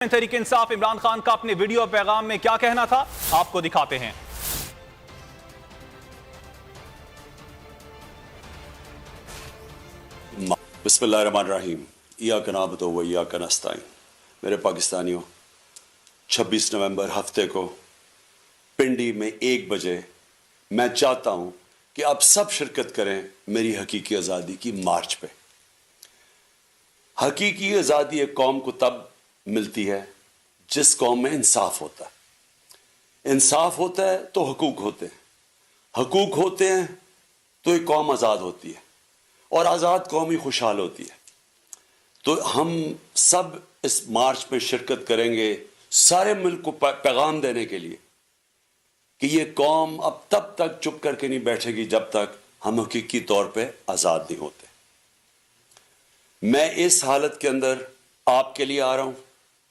तहरीक इंसाफ इमरान खान का अपने वीडियो पैगाम में क्या कहना था, आपको दिखाते हैं। बिस्मिल्लाहिर्रहमानिर्रहीम। इय्याका नअबुदु व इय्याका नस्तईन। मेरे पाकिस्तानियों, 26 नवंबर हफ्ते को पिंडी में 1 बजे मैं चाहता हूं कि आप सब शिरकत करें मेरी हकीकी आज़ादी की मार्च पे। हकीकी आज़ादी एक कौम को तब मिलती है जिस कौम में इंसाफ होता है। इंसाफ होता है तो हकूक होते हैं, हकूक होते हैं तो एक कौम आज़ाद होती है और आज़ाद कौम ही खुशहाल होती है। तो हम सब इस मार्च में शिरकत करेंगे सारे मुल्क को पैगाम देने के लिए कि ये कौम अब तब तक चुप करके नहीं बैठेगी जब तक हम हकीकी तौर पे आज़ाद नहीं होते। मैं इस हालत के अंदर आपके लिए आ रहा हूं,